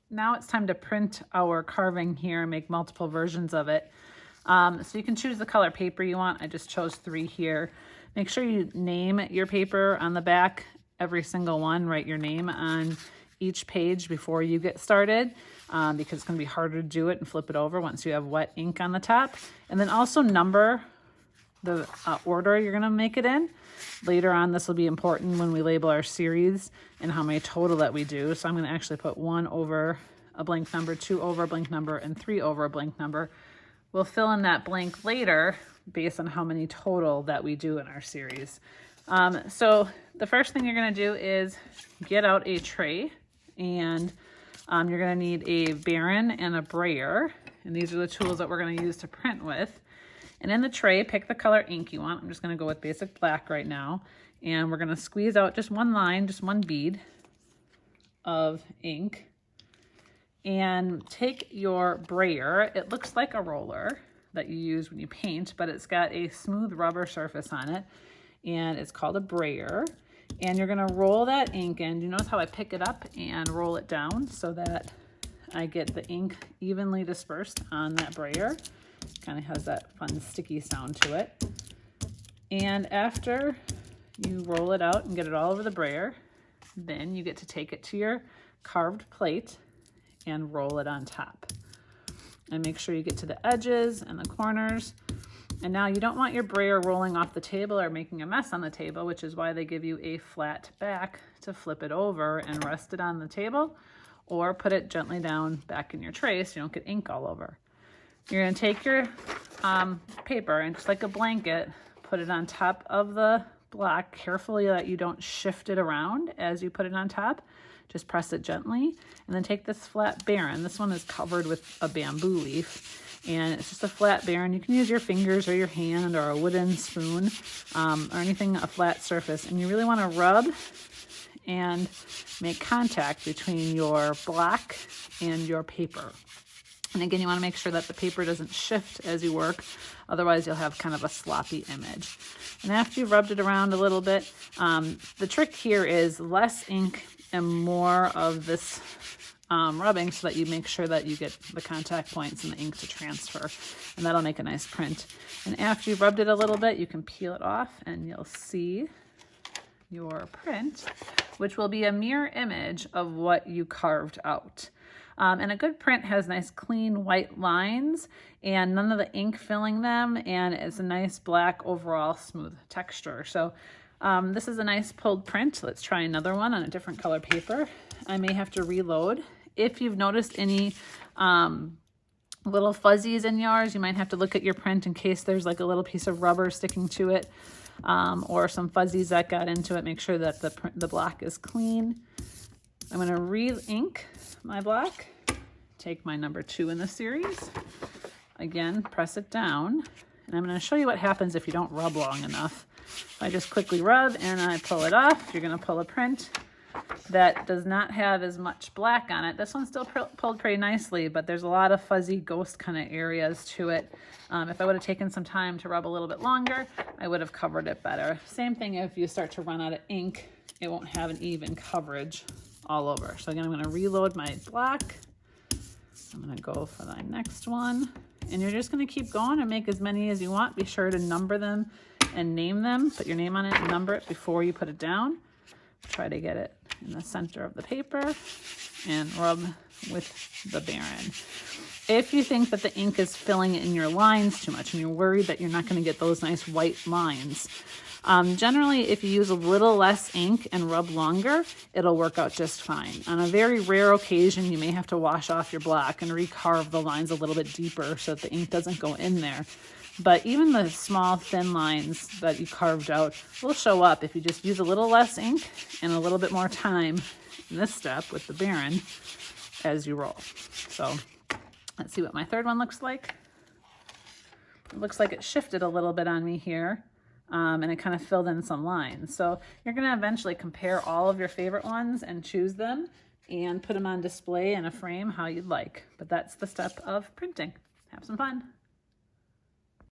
now it's time to print our carving here and make multiple versions of it. So you can choose the color paper you want. I just chose 3 here. Make sure you name your paper on the back, every single one. Write your name on each page before you get started, because it's going to be harder to do it and flip it over once you have wet ink on the top. And then also number the order you're going to make it in. Later on, this will be important when we label our series and how many total that we do. So I'm going to actually put 1 over a blank number, 2 over a blank number, and 3 over a blank number. We'll fill in that blank later based on how many total that we do in our series. So the first thing you're going to do is get out a tray, and you're going to need a baren and a brayer. And these are the tools that we're going to use to print with. And in the tray, pick the color ink you want. I'm just going to go with basic black right now. And we're going to squeeze out just one line, just one bead of ink. And take your brayer. It looks like a roller that you use when you paint, but it's got a smooth rubber surface on it. And it's called a brayer. And you're going to roll that ink in. You notice how I pick it up and roll it down so that I get the ink evenly dispersed on that brayer. Kind of has that fun sticky sound to it. And after you roll it out and get it all over the brayer, then you get to take it to your carved plate and roll it on top. And make sure you get to the edges and the corners. And now you don't want your brayer rolling off the table or making a mess on the table, which is why they give you a flat back to flip it over and rest it on the table, or put it gently down back in your tray so you don't get ink all over. You're going to take your paper and just like a blanket, put it on top of the block carefully that you don't shift it around as you put it on top. Just press it gently, and then take this flat baren. This one is covered with a bamboo leaf, and it's just a flat baren. You can use your fingers or your hand or a wooden spoon or anything, a flat surface. And you really want to rub and make contact between your block and your paper. And again, you want to make sure that the paper doesn't shift as you work, otherwise you'll have kind of a sloppy image. And after you've rubbed it around a little bit, the trick here is less ink and more of this rubbing so that you make sure that you get the contact points and the ink to transfer, and that'll make a nice print. And after you've rubbed it a little bit, you can peel it off and you'll see your print, which will be a mirror image of what you carved out. And a good print has nice clean white lines and none of the ink filling them, and it's a nice black overall smooth texture. So this is a nice pulled print. Let's try another one on a different color paper. I may have to reload. If you've noticed any little fuzzies in yours, you might have to look at your print in case there's like a little piece of rubber sticking to it, or some fuzzies that got into it. Make sure that the block is clean. I'm going to re-ink my block, take my number 2 in the series, again press it down, and I'm going to show you what happens if you don't rub long enough. I just quickly rub and I pull it off. You're going to pull a print that does not have as much black on it. This one's still pulled pretty nicely, but there's a lot of fuzzy ghost kind of areas to it. If I would have taken some time to rub a little bit longer, I would have covered it better. Same thing if you start to run out of ink, it won't have an even coverage all over. So again, I'm going to reload my block. I'm going to go for the next one, and you're just going to keep going and make as many as you want. Be sure to number them and name them. Put your name on it and number it before you put it down. Try to get it in the center of the paper and rub with the baren. If you think that the ink is filling in your lines too much and you're worried that you're not going to get those nice white lines, generally, if you use a little less ink and rub longer, it'll work out just fine. On a very rare occasion, you may have to wash off your block and recarve the lines a little bit deeper so that the ink doesn't go in there. But even the small, thin lines that you carved out will show up if you just use a little less ink and a little bit more time in this step with the baren as you roll. So let's see what my third one looks like. It looks like it shifted a little bit on me here. And it kind of filled in some lines. So you're going to eventually compare all of your favorite ones and choose them and put them on display in a frame how you'd like. But that's the step of printing. Have some fun.